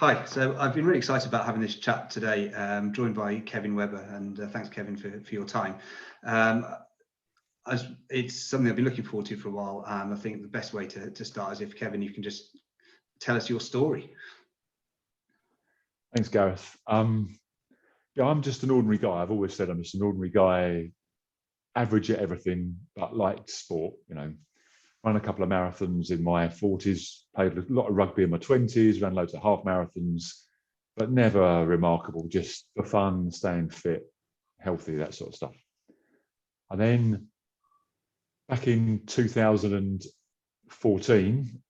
Hi, so I've been really excited about having this chat today, joined by Kevin Webber, and thanks, Kevin, for your time. It's something I've been looking forward to for a while, and I think the best way to start is if, Kevin, you can just tell us your story. Thanks, Gareth. Yeah, I'm just an ordinary guy. I've always said I'm just an ordinary guy, average at everything, but liked sport, Run a couple of marathons in my 40s, played a lot of rugby in my 20s, ran loads of half marathons, but never remarkable, just for fun, staying fit, healthy, that sort of stuff. And then back in 2014,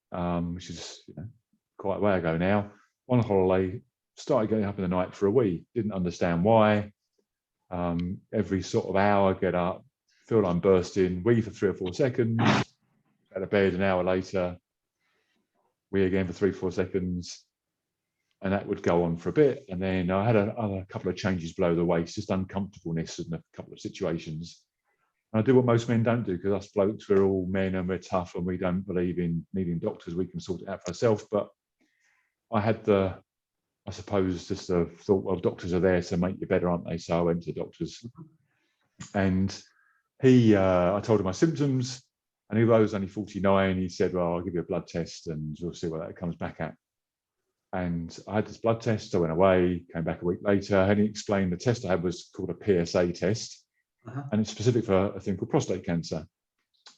which is quite a way ago now, on holiday, started getting up in the night for a wee. Didn't understand why. Every sort of hour, get up, feel I'm bursting, wee for 3 or 4 seconds, go to bed an hour later, wee again for 3 or 4 seconds, and that would go on for a bit. And then I had a couple of changes below the waist, just uncomfortableness in a couple of situations. And I do what most men don't do, because us blokes, we're all men and we're tough and we don't believe in needing doctors. We can sort it out for ourselves. But I had I suppose, just the thought, well, doctors are there to make you better, aren't they? So I went to doctors, and I told him my symptoms, and although I was only 49, he said, well, I'll give you a blood test and we'll see what that comes back at. And I had this blood test. I went away, came back a week later, and he explained the test I had was called a PSA test, and it's specific for a thing called prostate cancer.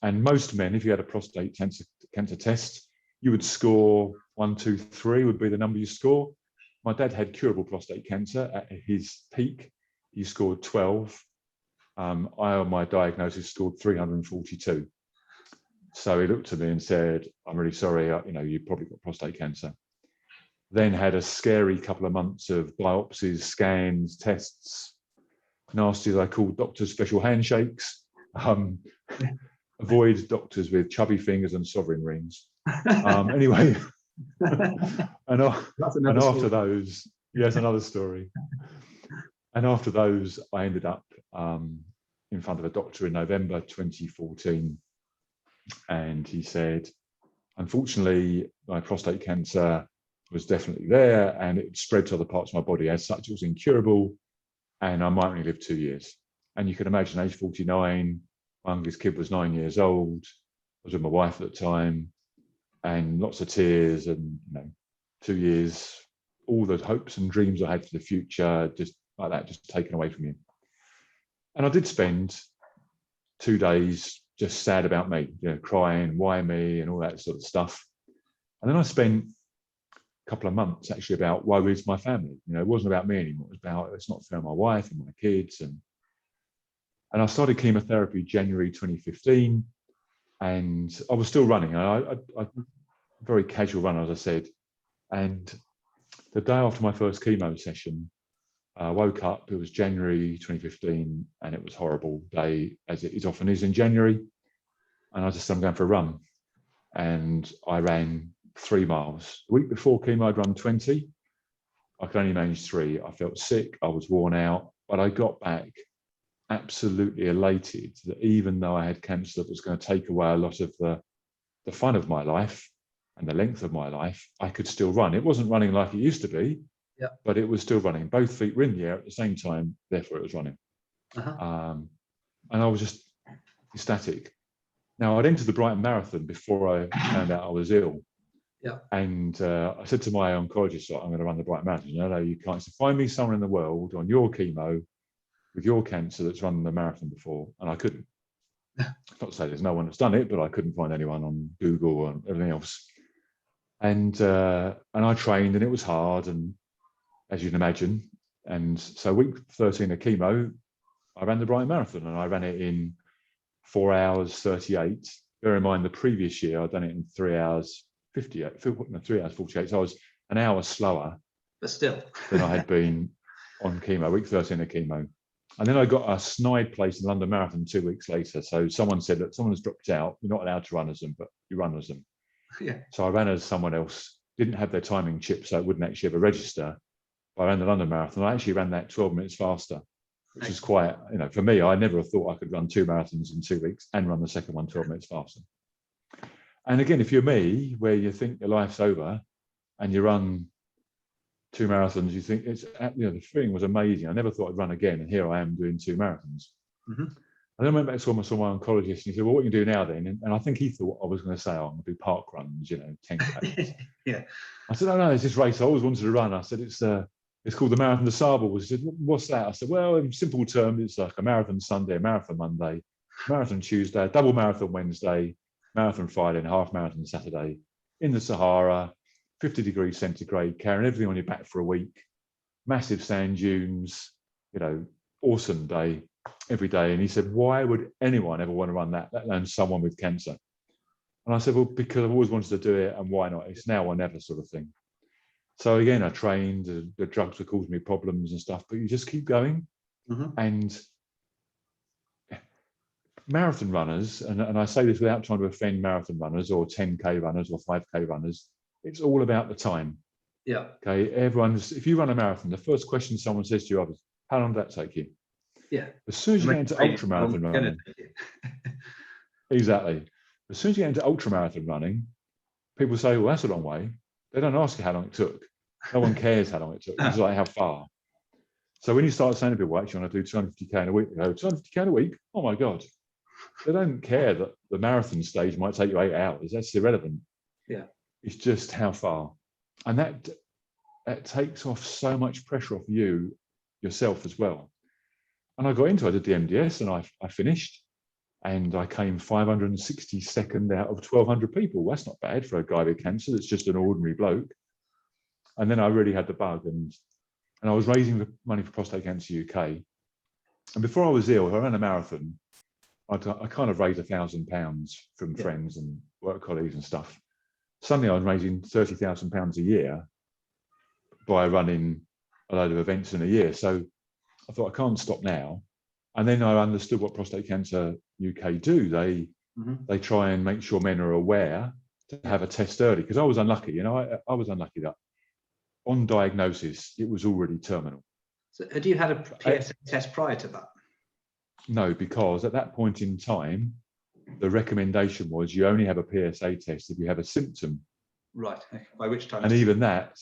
And most men, if you had a prostate cancer test, you would score 1, 2, 3 would be the number you score. My dad had curable prostate cancer. At his peak, he scored 12. I, on my diagnosis, scored 342. So he looked at me and said, I'm really sorry, you've probably got prostate cancer. Then had a scary couple of months of biopsies, scans, tests, nasty as I called doctors' special handshakes. Avoid doctors with chubby fingers and sovereign rings. Anyway, and after those, yes, another story. And after those, I ended up in front of a doctor in November 2014. And he said, unfortunately, my prostate cancer was definitely there and it spread to other parts of my body. As such, it was incurable and I might only live 2 years. And you can imagine, age 49, my youngest kid was 9 years old. I was with my wife at the time, and lots of tears, and 2 years, all the hopes and dreams I had for the future, just like that, just taken away from you. And I did spend 2 days just sad about me, crying, why me, and all that sort of stuff. And then I spent a couple of months actually about why is my family. It wasn't about me anymore. It was about, it's not fair on my wife and my kids. And I started chemotherapy January 2015, and I was still running. I very casual runner, as I said. And the day after my first chemo session, I woke up, it was January 2015, and it was a horrible day, as it is often is in January. And I just said, I'm going for a run. And I ran 3 miles. The week before chemo, I'd run 20. I could only manage 3. I felt sick, I was worn out, but I got back absolutely elated that even though I had cancer that was going to take away a lot of the fun of my life and the length of my life, I could still run. It wasn't running like it used to be, but it was still running. Both feet were in the air at the same time, therefore it was running. And I was just ecstatic. Now, I'd entered the Brighton Marathon before I found out I was ill. And I said to my oncologist, I'm going to run the Brighton Marathon. No, you can't. So find me someone in the world on your chemo with your cancer that's run the marathon before. And I couldn't. Not to say there's no one that's done it, but I couldn't find anyone on Google or everything else. And I trained, and it was hard, and as you can imagine. And so week 13 of chemo, I ran the Brighton Marathon, and I ran it in 4 hours 38. Bear in mind, the previous year I'd done it in 3 hours 58, 3 hours 48. So I was an hour slower, but still, than I had been on chemo, week 13 of chemo. And then I got a snide place in London Marathon 2 weeks later. So someone said, look, someone has dropped out. You're not allowed to run as them, but you run as them. So I ran as someone else, didn't have their timing chip, so it wouldn't actually ever register. But I ran the London Marathon. I actually ran that 12 minutes faster, which is quite, for me, I never thought I could run 2 marathons in 2 weeks and run the second one 12 minutes faster. And again, if you're me, where you think your life's over and you run 2 marathons, you think the feeling was amazing. I never thought I'd run again, and here I am doing 2 marathons. Mm-hmm. And then I went back to saw my oncologist, and he said, "Well, what can you do now then?" And I think he thought I was going to say, "Oh, I'm going to do park runs, 10K." Yeah. I said, "Oh no, it's this race I always wanted to run." I said, "It's called the Marathon Des Sables." He said, "What's that?" I said, "Well, in simple terms, it's like a marathon Sunday, a marathon Monday, marathon Tuesday, a double marathon Wednesday, marathon Friday, and a half marathon Saturday in the Sahara, 50 degrees centigrade, carrying everything on your back for a week, massive sand dunes, awesome day every day." And he said, "Why would anyone ever want to run that, let alone someone with cancer?" And I said, "Well, because I've always wanted to do it, and why not? It's now or never sort of thing." So again, I trained, the drugs were causing me problems and stuff, but you just keep going. Mm-hmm. And marathon runners, and I say this without trying to offend marathon runners or 10K runners or 5K runners, it's all about the time. Yeah. Okay. If you run a marathon, the first question someone says to you is, "How long did that take you?" Yeah. As soon as you get into ultra marathon running, exactly. As soon as you get into ultra marathon running, people say, "Well, that's a long way." They don't ask you how long it took. No one cares how long it took. It's like how far. So when you start saying to people, "Actually, I want to do 250K in a week," they go, "250K in a week? Oh my God." They don't care that the marathon stage might take you 8 hours. That's irrelevant. Yeah. It's just how far. And that takes off so much pressure off yourself as well. And I got into it, I did the MDS, and I finished, and I came 562nd out of 1,200 people. That's not bad for a guy with cancer that's just an ordinary bloke. And then I really had the bug, and I was raising the money for Prostate Cancer UK. And before I was ill, I ran a marathon. I kind of raised £1,000 from friends and work colleagues and stuff. Suddenly I was raising £30,000 a year by running a load of events in a year. So I thought, I can't stop now. And then I understood what Prostate Cancer UK do. They try and make sure men are aware to have a test early, because I was unlucky. I was unlucky that on diagnosis, it was already terminal. So had you had a PSA test prior to that? No, because at that point in time, the recommendation was you only have a PSA test if you have a symptom. Right. Okay. By which time? And even that,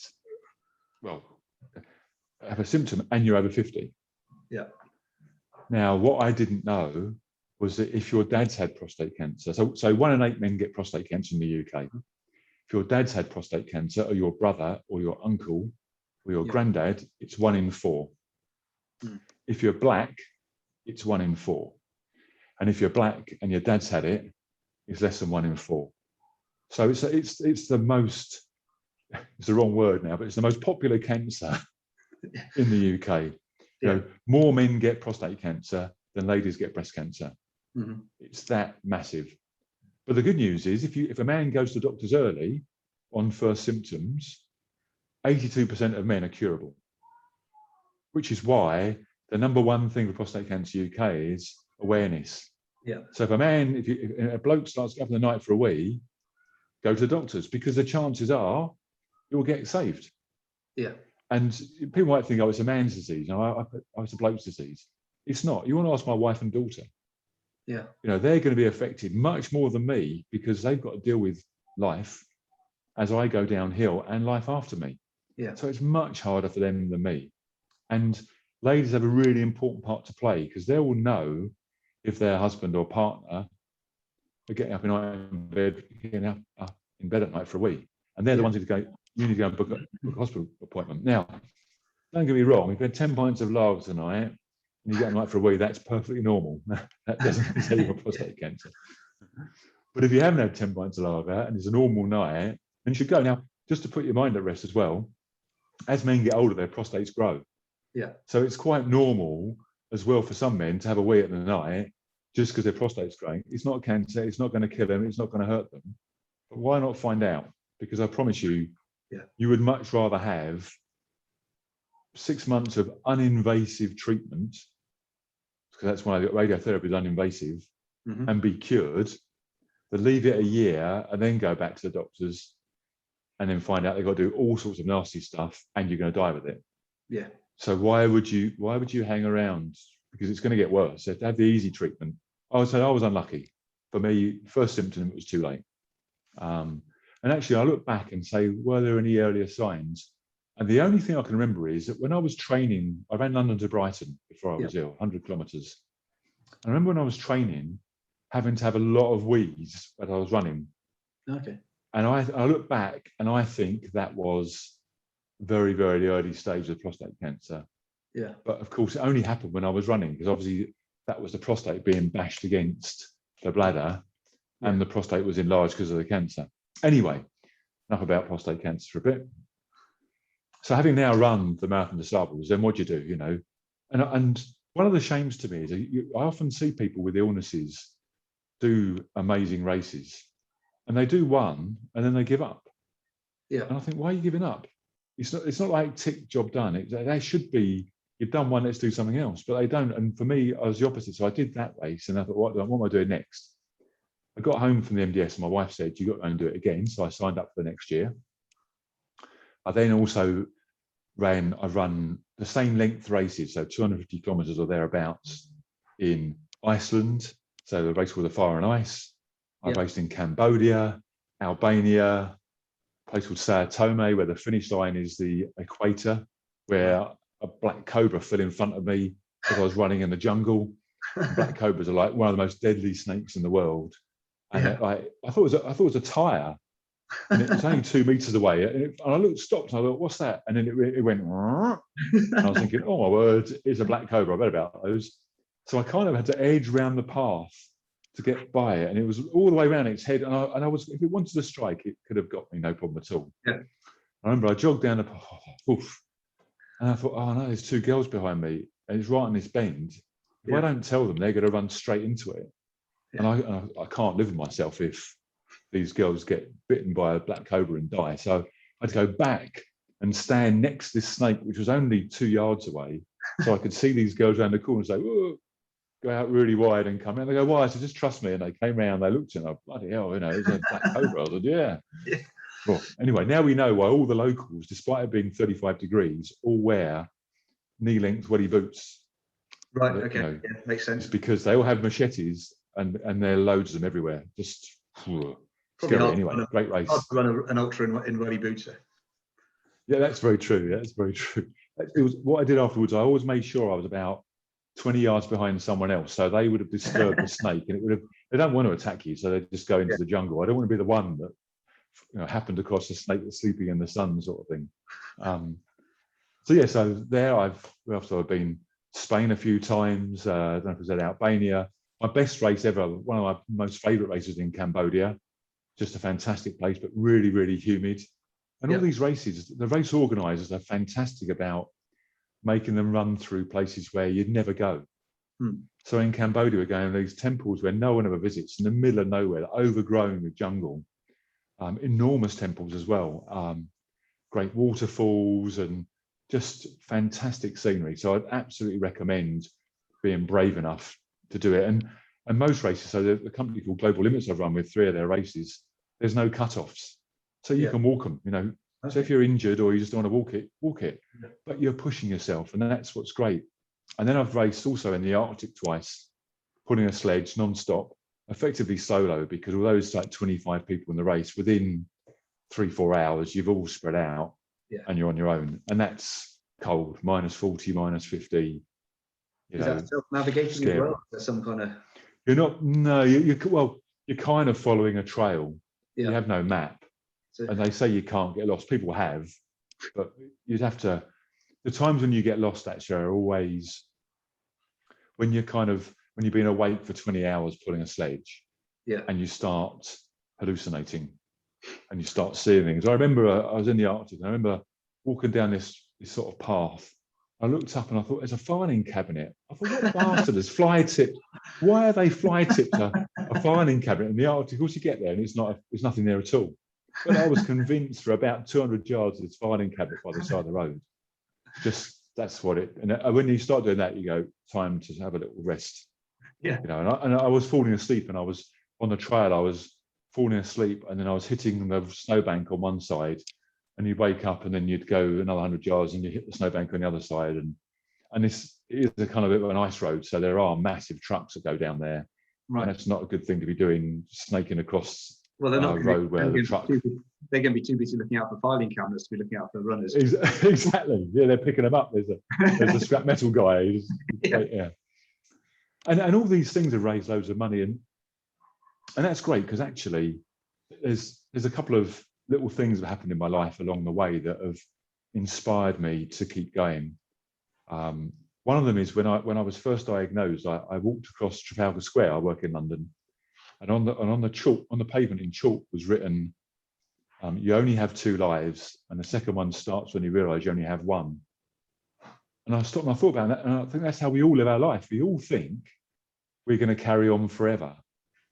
have a symptom and you're over 50. Yeah. Now, what I didn't know was that if your dad's had prostate cancer, so 1 in 8 men get prostate cancer in the UK. If your dad's had prostate cancer, or your brother or your uncle or your granddad, it's 1 in 4. If you're black, it's 1 in 4. And if you're black and your dad's had it, it's less than 1 in 4. So it's the most, it's the wrong word now, but it's the most popular cancer in the UK. More men get prostate cancer than ladies get breast cancer. Mm-hmm. It's that massive. But the good news is, if a man goes to doctors early on first symptoms, 82% of men are curable, which is why the number one thing for Prostate Cancer UK is awareness. Yeah. So if a bloke starts up in the night for a wee, go to the doctors, because the chances are you'll get saved. Yeah. And people might think, "Oh, it's a man's disease." No, it's a bloke's disease. It's not. You want to ask my wife and daughter. Yeah. They're going to be affected much more than me, because they've got to deal with life as I go downhill and life after me. Yeah. So it's much harder for them than me. And ladies have a really important part to play, because they will know if their husband or partner are getting up in bed at night for a week, and they're the ones who go, "You need to go and book a hospital appointment." Now, don't get me wrong, if you had 10 pints of lager tonight and you get up night for a week, that's perfectly normal. That doesn't tell you got prostate cancer. But if you haven't had 10 pints of lager and it's a normal night, then you should go. Now, just to put your mind at rest as well, as men get older, their prostates grow. Yeah. So it's quite normal as well for some men to have a wee at the night just because their prostate's growing. It's not cancer, it's not going to kill them, it's not going to hurt them. But why not find out? Because I promise you, you would much rather have 6 months of uninvasive treatment, because that's why radiotherapy is uninvasive, and be cured, than leave it a year and then go back to the doctors and then find out they've got to do all sorts of nasty stuff and you're going to die with it. Yeah. So why would you hang around? Because it's going to get worse. So to have the easy treatment, I would say I was unlucky. For me, first symptom, it was too late. And actually, I look back and say, were there any earlier signs? And the only thing I can remember is that when I was training, I ran London to Brighton before I was ill, 100 kilometres. I remember when I was training, having to have a lot of wheeze as I was running. Okay. And I look back and I think that was very, very early stage of prostate cancer. Yeah. But of course, it only happened when I was running, because obviously that was the prostate being bashed against the bladder, and the prostate was enlarged because of the cancer. Anyway, enough about prostate cancer for a bit. So having now run the Marathon Des Sables, then what do you do, you know? And one of the shames to me is I often see people with illnesses do amazing races, and they do one and then they give up. Yeah. And I think, why are you giving up? It's not like tick, job done. They should be, you've done one, let's do something else. But they don't. And for me, I was the opposite. So I did that race and I thought, what am I doing next? I got home from the MDS and my wife said, you got to go and do it again. So I signed up for the next year. I then also I've run the same length races, so 250 kilometers or thereabouts in Iceland. So the race called the Fire and Ice. I've raced in Cambodia, Albania, a place called Sao Tome, where the finish line is the equator, where a black cobra fell in front of me as I was running in the jungle. Black cobras are like one of the most deadly snakes in the world. And I thought it was a tire. And it was only 2 meters away. And I stopped and I thought, what's that? And then it went, and I was thinking, oh my word, it's a black cobra. I read about those. So I kind of had to edge around the path to get by it. And it was all the way around its head. And I was, if it wanted to strike, it could have got me, no problem at all. Yeah. I remember I jogged down the path, and I thought, oh no, there's 2 girls behind me. And it's right on this bend. If I don't tell them, they're going to run straight into it. And I can't live with myself if these girls get bitten by a black cobra and die. So I had to go back and stand next to this snake, which was only 2 yards away. So I could see these girls around the corner and say, whoa, go out really wide and come in. They go, why? I said, just trust me. And they came round, they looked and I, bloody hell, you know, it's a black cobra. I said, yeah. Well, anyway, now we know why all the locals, despite it being 35 degrees, all wear knee-length welly boots. Right, okay, you know, makes sense. It's because they all have machetes and there are loads of them everywhere. Just scary anyway. Great race. Hard to run an ultra in welly boots. Yeah, that's very true. Yeah, that's very true. It was what I did afterwards. I always made sure I was about 20 yards behind someone else, so they would have disturbed the snake, and it would have. They don't want to attack you, so they just go into the jungle. I don't want to be the one that, you know, happened across the snake that's sleeping in the sun, sort of thing. So yeah, so there I've been Spain a few times. I don't know if it was at Albania. My best race ever, one of my most favourite races in Cambodia. Just a fantastic place, but really, really humid. And all these races, the race organisers are fantastic about making them run through places where you'd never go. So in Cambodia, we're going to these temples where no one ever visits, in the middle of nowhere, overgrown with jungle. Enormous temples as well. Great waterfalls and just fantastic scenery. So I'd absolutely recommend being brave enough to do it. And most races, so the company called Global Limits I've run with 3 of their races, there's no cut-offs. So you can walk them, you know. So if you're injured or you just don't want to walk it. But you're pushing yourself, and that's what's great. And then I've raced also in the Arctic twice, pulling a sledge non-stop, effectively solo, because although it's like 25 people in the race, within 3-4 hours, you've all spread out and you're on your own. And that's cold, -40, -50. Is that self-navigating as well? There's some kind of... You're not, no, you're kind of following a trail. You have no map. And they say you can't get lost. People have, but you'd have to, the times when you get lost actually are always when you've been awake for 20 hours pulling a sledge and you start hallucinating and you start seeing things. I remember I was in the Arctic and I remember walking down this sort of path. I looked up and I thought, there's a filing cabinet. I thought, what bastard is fly tipped? Why are they fly tipped a filing cabinet in the Arctic? Of course, you get there and there's nothing there at all. But I was convinced for about 200 yards of this filing cabinet by the side of the road. Just that's what it. And when you start doing that, you go, time to have a little rest. Yeah. You know, and I was falling asleep, and I was on the trail. I was falling asleep, and then I was hitting the snowbank on one side, and you'd wake up, and then you'd go another 100 yards, and you hit the snowbank on the other side, and this is a kind of bit of an ice road, so there are massive trucks that go down there, and it's not a good thing to be doing, snaking across. Well, they're not road where the truck. they're going to be too busy looking out for filing cabinets to be looking out for runners. Exactly. Yeah, they're picking them up. There's a scrap metal guy. Yeah. And all these things have raised loads of money, and that's great, because actually there's a couple of little things that happened in my life along the way that have inspired me to keep going. One of them is when I was first diagnosed, I walked across Trafalgar Square. I work in London, and on the pavement in chalk was written, "You only have 2 lives, and the second one starts when you realise you only have one." And I stopped and I thought about that, and I think that's how we all live our life. We all think we're going to carry on forever.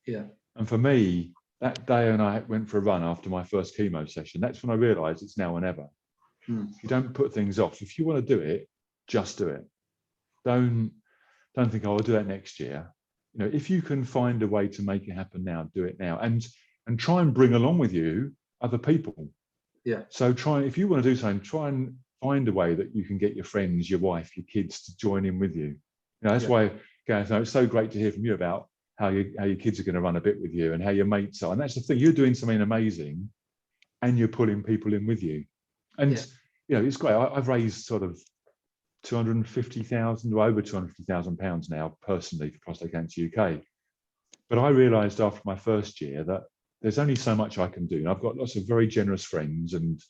Yeah. And for me, that day when I went for a run after my first chemo session, that's when I realised it's now or never. You don't put things off. If you want to do it, just do it. Don't think, oh, I'll do that next year. You know, if you can find a way to make it happen now, do it now, and try and bring along with you other people. Yeah. So if you want to do something, try and find a way that you can get your friends, your wife, your kids to join in with you. You know, that's why, Gareth, it's so great to hear from you about how your kids are going to run a bit with you and how your mates are. And that's the thing, you're doing something amazing and you're pulling people in with you. And, you know, it's great. I've raised sort of 250,000 or over 250,000 pounds now personally for Prostate Cancer UK. But I realised after my first year that there's only so much I can do. And I've got lots of very generous friends and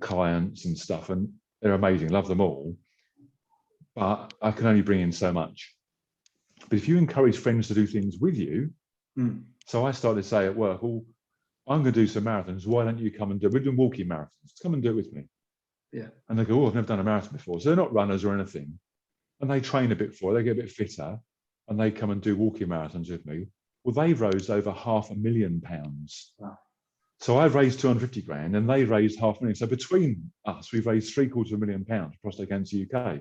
clients and stuff, and they're amazing, love them all. But I can only bring in so much. But if you encourage friends to do things with you, so I started to say at work, well, I'm going to do some marathons. Why don't you come and do it? We're doing walking marathons. Come and do it with me. Yeah. And they go, oh, I've never done a marathon before. So they're not runners or anything. And they train a bit for it. They get a bit fitter and they come and do walking marathons with me. Well, they've raised over £500,000. Wow. So I've raised 250 grand and they raised £500,000. So between us, we've raised £750,000 Prostate Cancer UK.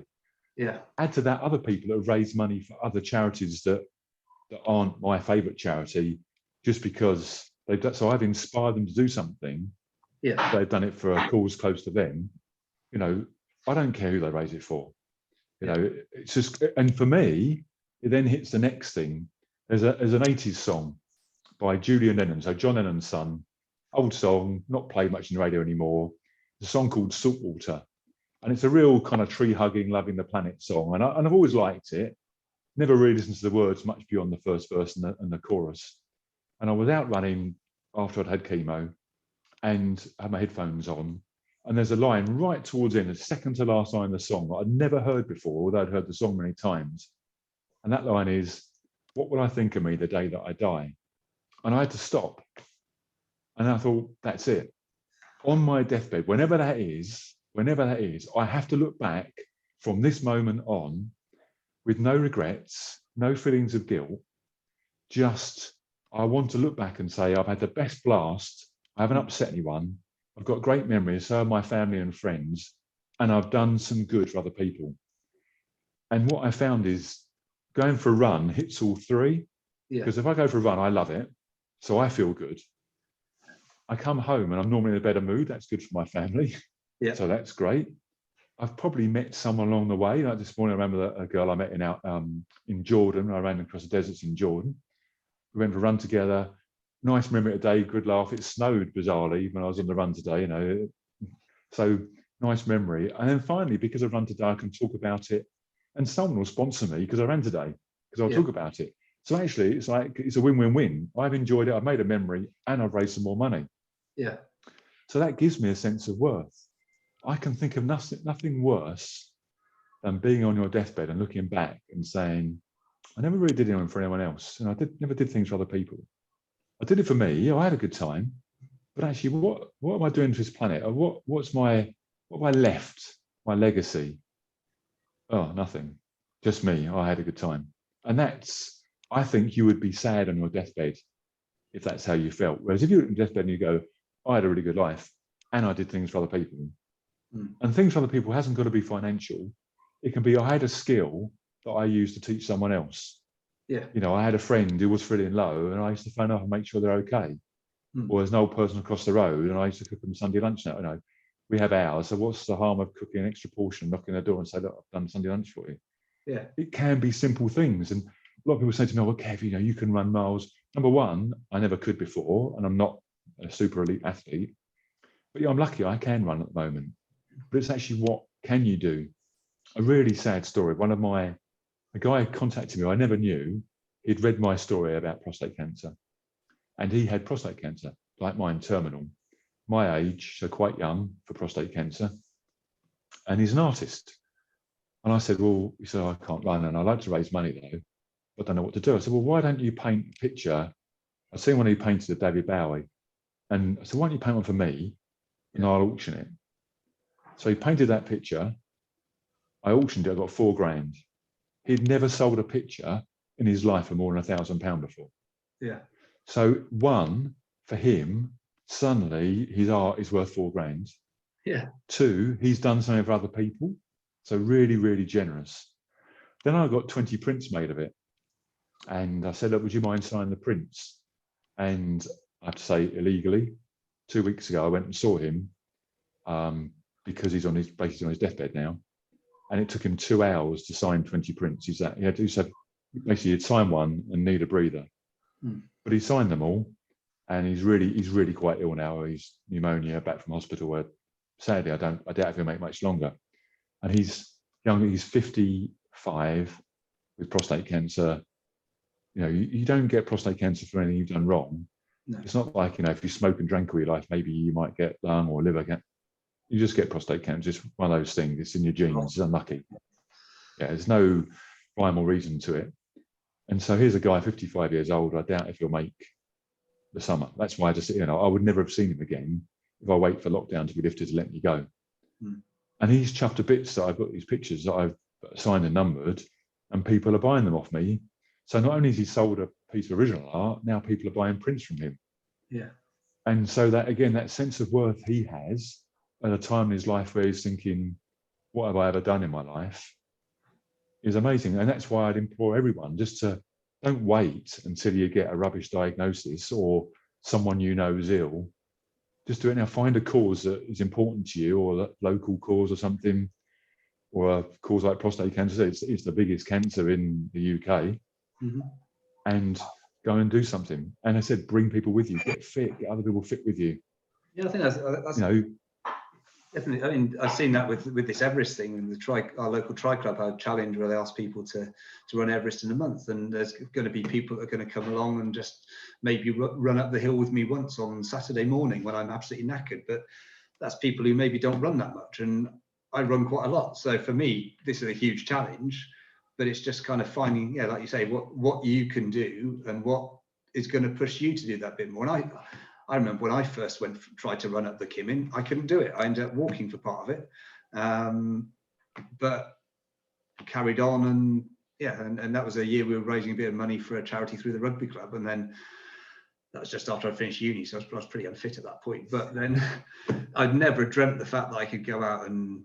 Yeah. Add to that other people that have raised money for other charities that aren't my favourite charity, just because they've done. So I've inspired them to do something. Yeah. They've done it for a cause close to them. You know, I don't care who they raise it for. You know, it's just, and for me, it then hits the next thing. There's an 80s song by Julian Lennon, so John Lennon's son, old song, not played much in the radio anymore. It's a song called Saltwater. And it's a real kind of tree-hugging, loving the planet song. And I've always liked it. Never really listened to the words much beyond the first verse and the chorus. And I was out running after I'd had chemo and had my headphones on. And there's a line right towards the end, the second to last line of the song that I'd never heard before, although I'd heard the song many times. And that line is, "What will I think of me the day that I die?" And I had to stop. And I thought, that's it. On my deathbed, whenever that is, I have to look back from this moment on with no regrets, no feelings of guilt. Just, I want to look back and say, I've had the best blast. I haven't upset anyone. I've got great memories, so have my family and friends, and I've done some good for other people. And what I found is going for a run hits all three. Because if I go for a run, I love it. So I feel good. I come home and I'm normally in a better mood. That's good for my family. So that's great. I've probably met someone along the way. Like this morning, I remember a girl I met in Jordan. I ran across the deserts in Jordan. We went for a run together. Nice memory today, good laugh. It snowed bizarrely when I was on the run today, you know. So nice memory. And then finally, because I've run today, I can talk about it. And someone will sponsor me because I ran today, because I'll talk about it. So actually, it's like, it's a win-win-win. I've enjoyed it. I've made a memory and I've raised some more money. Yeah. So that gives me a sense of worth. I can think of nothing worse than being on your deathbed and looking back and saying, I never really did anything for anyone else. And I never did things for other people. I did it for me. I had a good time. But actually, what am I doing to this planet? Or what have I left? My legacy? Oh, nothing. Just me. I had a good time. And that's, I think you would be sad on your deathbed if that's how you felt. Whereas if you're on your deathbed and you go, I had a really good life and I did things for other people. And things for other people hasn't got to be financial. It can be, I had a skill that I used to teach someone else. Yeah. You know, I had a friend who was feeling low and I used to phone up and make sure they're okay. Or there's an old person across the road and I used to cook them Sunday lunch now. You know, we have ours. So what's the harm of cooking an extra portion, knocking on the door and say, look, I've done Sunday lunch for you. Yeah. It can be simple things. And a lot of people say to me, well, Kev, you know, you can run miles. Number one, I never could before, and I'm not a super elite athlete. But yeah, I'm lucky I can run at the moment. But it's actually, what can you do? A really sad story. A guy contacted me, I never knew. He'd read my story about prostate cancer, and he had prostate cancer, like mine, terminal. My age, so quite young for prostate cancer. And he's an artist. And I said, well, he said, I can't run and I'd like to raise money though, but I don't know what to do. I said, well, why don't you paint a picture? I've seen one he painted of David Bowie. And I said, why don't you paint one for me and I'll auction it? So he painted that picture. I auctioned it, I got £4,000. He'd never sold a picture in his life for more than £1,000 before. Yeah. So one, for him, suddenly his art is worth £4,000. Yeah. Two, he's done something for other people. So really, really generous. Then I got 20 prints made of it. And I said, look, would you mind signing the prints? And I have to say, illegally, 2 weeks ago, I went and saw him because he's basically on his deathbed now. And it took him 2 heurs to sign 20 prints. He said, basically he'd sign one and need a breather. But he signed them all. And he's really quite ill now. He's pneumonia, back from hospital, where sadly, I doubt if he'll make much longer. And he's young, he's 55 with prostate cancer. You know, you don't get prostate cancer for anything you've done wrong. No. It's not like, you know, if you smoke and drank all your life, maybe you might get lung or liver cancer. You just get prostate cancer. It's one of those things. It's in your genes. It's unlucky. Yeah, there's no rhyme or reason to it. And so here's a guy, 55 years old. I doubt if he'll make the summer. That's why I would never have seen him again if I wait for lockdown to be lifted to let me go. And he's chuffed to bits that I've got these pictures that I've signed and numbered, and people are buying them off me. So not only has he sold a piece of original art, now people are buying prints from him. Yeah. And so that, again, that sense of worth he has at a time in his life where he's thinking, what have I ever done in my life, is amazing. And that's why I'd implore everyone just to don't wait until you get a rubbish diagnosis or someone you know is ill. Just do it now. Find a cause that is important to you, or a local cause or something, or a cause like prostate cancer. It's the biggest cancer in the UK. And go and do something. And I said, bring people with you, get fit, get other people fit with you. Yeah, I think that's definitely. I mean, I've seen that with this Everest thing, and our local tri club had a challenge where they asked people to run Everest in a month, and there's going to be people that are going to come along and just maybe run up the hill with me once on Saturday morning when I'm absolutely knackered. But that's people who maybe don't run that much, and I run quite a lot. So for me, this is a huge challenge, but it's just kind of finding, like you say, what you can do and what is going to push you to do that bit more. And I remember when I first tried to run up the Kimmin, I couldn't do it. I ended up walking for part of it, but carried on, and that was a year we were raising a bit of money for a charity through the rugby club, and then that was just after I finished uni, so I was pretty unfit at that point. But then I'd never dreamt the fact that I could go out and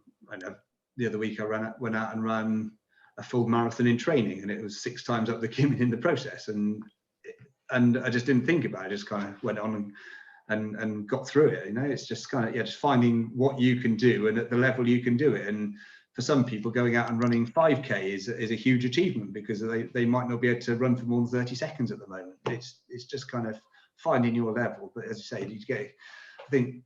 the other week I went out and ran a full marathon in training, and it was 6 times up the Kimmin in the process, and I just didn't think about it. I just kind of went on and got through it. You know, it's just kind of just finding what you can do and at the level you can do it. And for some people, going out and running 5K is a huge achievement, because they might not be able to run for more than 30 seconds at the moment. It's just kind of finding your level. But as you say, I think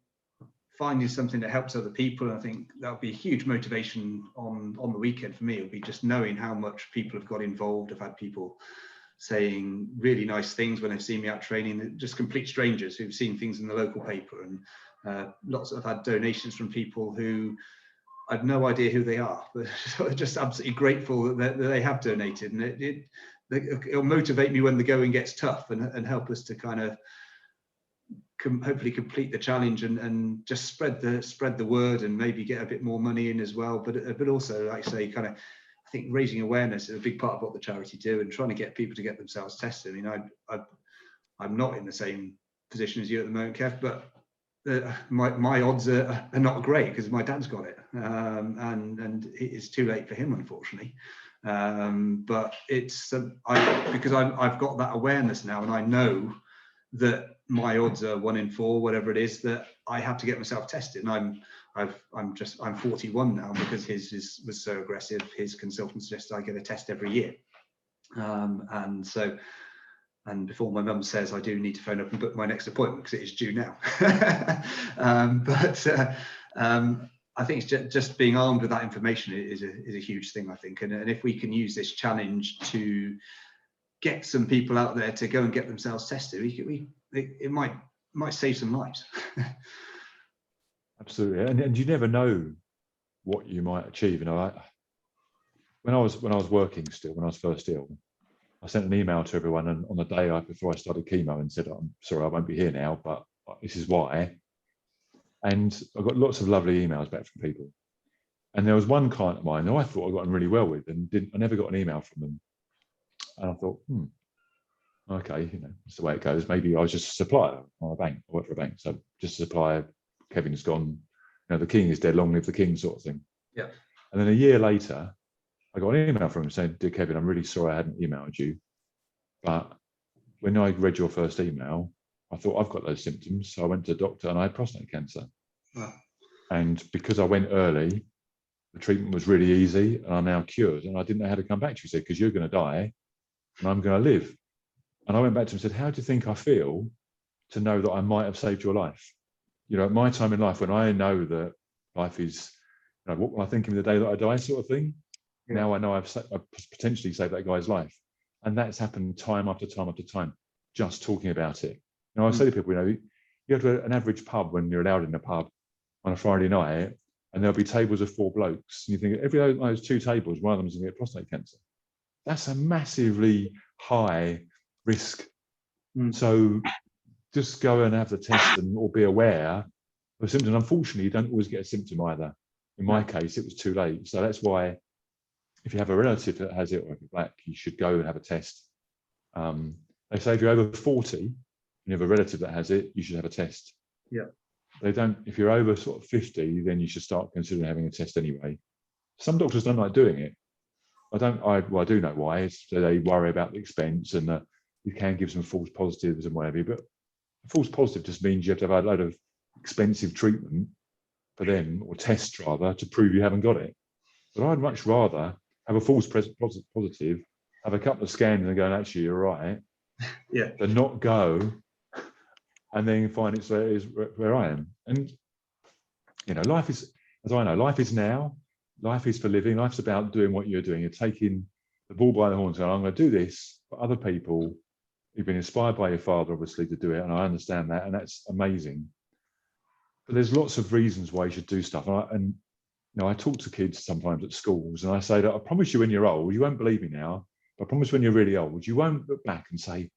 finding something that helps other people, and I think that would be a huge motivation on the weekend for me. It would be just knowing how much people have got involved. I've had people saying really nice things when they've seen me out training, just complete strangers who've seen things in the local paper, and I've had donations from people who I've no idea who they are, but just absolutely grateful that they have donated, and it'll motivate me when the going gets tough, and help us to kind of hopefully complete the challenge and just spread the word, and maybe get a bit more money in as well. But also, like I say, kind of, I think raising awareness is a big part of what the charity do, and trying to get people to get themselves tested. I mean, I'm not in the same position as you at the moment, Kev, but my odds are not great because my dad's got it, and it's too late for him, unfortunately. But it's because I've got that awareness now, and I know that my odds are 1 in 4, whatever it is, that I have to get myself tested. And I'm 41 now, because his was so aggressive. His consultant suggested I get a test every year, and so And before my mum says, I do need to phone up and book my next appointment because it is due now. I think it's just being armed with that information is a huge thing, I think. And if we can use this challenge to get some people out there to go and get themselves tested, it might save some lives. Absolutely, and you never know what you might achieve. You know, when I was working still, when I was first ill, I sent an email to everyone and on the day before I started chemo and said, I'm sorry, I won't be here now, but this is why. And I got lots of lovely emails back from people. And there was one client of mine who I thought I got on really well with, and I never got an email from them. And I thought, okay, you know, that's the way it goes. Maybe I was just a supplier on a bank. I work for a bank, so just a supplier. Kevin's gone. You know, the king is dead. Long live the king, sort of thing. Yeah. And then a year later, I got an email from him saying, "Dear Kevin, I'm really sorry I hadn't emailed you, but when I read your first email, I thought I've got those symptoms. So I went to the doctor and I had prostate cancer. Wow. And because I went early, the treatment was really easy and I'm now cured. And I didn't know how to come back to you." He said, "Because you're going to die and I'm going to live." And I went back to him and said, "How do you think I feel to know that I might have saved your life? You know, at my time in life, when I know that life is, you know, what will I think of the day that I die, sort of thing? Yeah. Now I know I've potentially saved that guy's life." And that's happened time after time after time, just talking about it. You know, I say to people, you know, you go to an average pub when you're allowed in a pub on a Friday night, and there'll be tables of 4 blokes. And you think every one of those 2 tables, one of them is going to get prostate cancer. That's a massively high risk. So just go and have the test or be aware of the symptoms. Unfortunately, you don't always get a symptom either. In my case, it was too late. So that's why if you have a relative that has it, or if you're black, you should go and have a test. They say if you're over 40 and you have a relative that has it, you should have a test. Yeah. They don't, if you're over sort of 50, then you should start considering having a test anyway. Some doctors don't like doing it. I do know why. It's they worry about the expense and you can give some false positives and whatever, but a false positive just means you have to have a load of expensive treatment for them, or tests rather, to prove you haven't got it. But I'd much rather have a false positive, have a couple of scans and go, actually, you're right, yeah, than not go and then find it's where I am. And, you know, life is, as I know, life is now, life is for living, life's about doing what you're doing. You're taking the bull by the horns and I'm going to do this for other people. You've been inspired by your father, obviously, to do it, and I understand that, and that's amazing. But there's lots of reasons why you should do stuff. And you know, I talk to kids sometimes at schools, and I say that I promise you when you're old, you won't believe me now, but I promise when you're really old, you won't look back and say,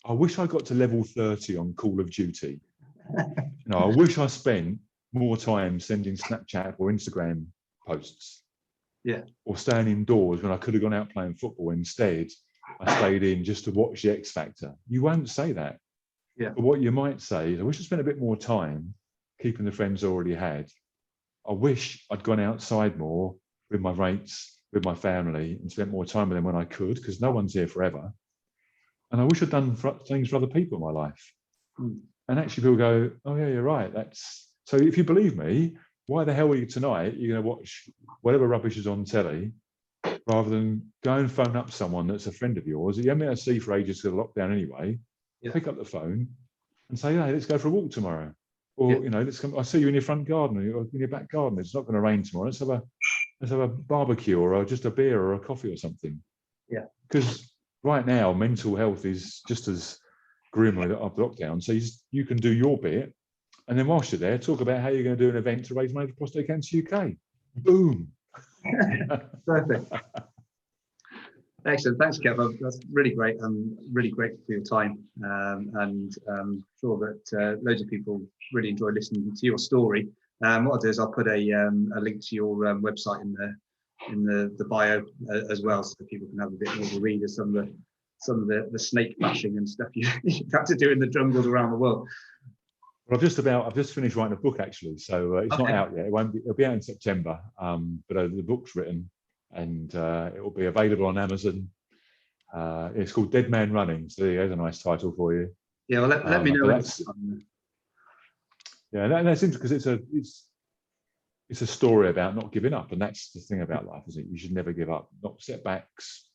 I wish I got to level 30 on Call of Duty. You know, I wish I spent more time sending Snapchat or Instagram posts. Yeah. Or staying indoors when I could have gone out playing football. Instead, I stayed in just to watch the X Factor. You won't say that. Yeah. But what you might say is, I wish I spent a bit more time keeping the friends I already had. I wish I'd gone outside more with my mates, with my family, and spent more time with them when I could, because no one's here forever. And I wish I'd done things for other people in my life. And actually people go, oh yeah, you're right. That's so if you believe me, why the hell are you tonight? You're going to watch whatever rubbish is on telly rather than go and phone up someone that's a friend of yours that you haven't been able to see for ages because of lockdown anyway. Yeah. Pick up the phone and say, hey, let's go for a walk tomorrow. Or, you know, let's come. I see you in your front garden or in your back garden. It's not going to rain tomorrow. Let's have a barbecue or just a beer or a coffee or something. Yeah. Because right now, mental health is just as grim with lockdown. So you can do your bit. And then whilst you're there, talk about how you're going to do an event to raise money for Prostate Cancer UK. Boom. Perfect. Excellent. Thanks, Kev. That's really great. I'm really grateful for your time. And I'm sure that loads of people really enjoy listening to your story. What I'll do is I'll put a link to your website in the bio as well, so that people can have a bit more of a read of some of the snake bashing and stuff you've had to do in the jungles around the world. Well, I've just finished writing a book actually, so it's not out yet. It'll be out in September. But the book's written, and it will be available on Amazon. It's called Dead Man Running. So there's a nice title for you. Yeah, well, let me know. That's interesting because it's a story about not giving up, and that's the thing about life, isn't it? You should never give up. Not setbacks,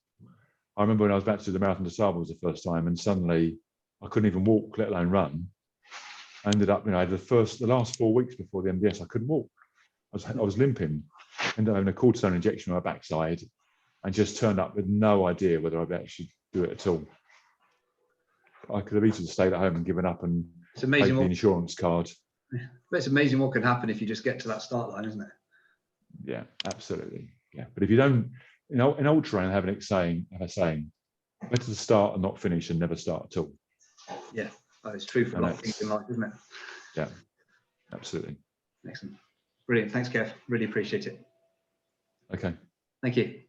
I remember when I was about to do the Marathon Des Sables the first time, and suddenly I couldn't even walk, let alone run. I ended up, I had the last 4 weeks before the MDS, I couldn't walk. I was limping, ended up having a cortisone injection on my backside, and just turned up with no idea whether I'd actually do it at all. I could have easily stayed at home and given up and It's amazing paid the insurance card. But it's amazing what can happen if you just get to that start line, isn't it? Yeah, absolutely. Yeah, but if you don't, in ultra, I have a saying, better to start and not finish than never start at all. Yeah, it's true for a lot of things in life, isn't it? Yeah, absolutely. Excellent. Brilliant. Thanks, Kev. Really appreciate it. Okay. Thank you.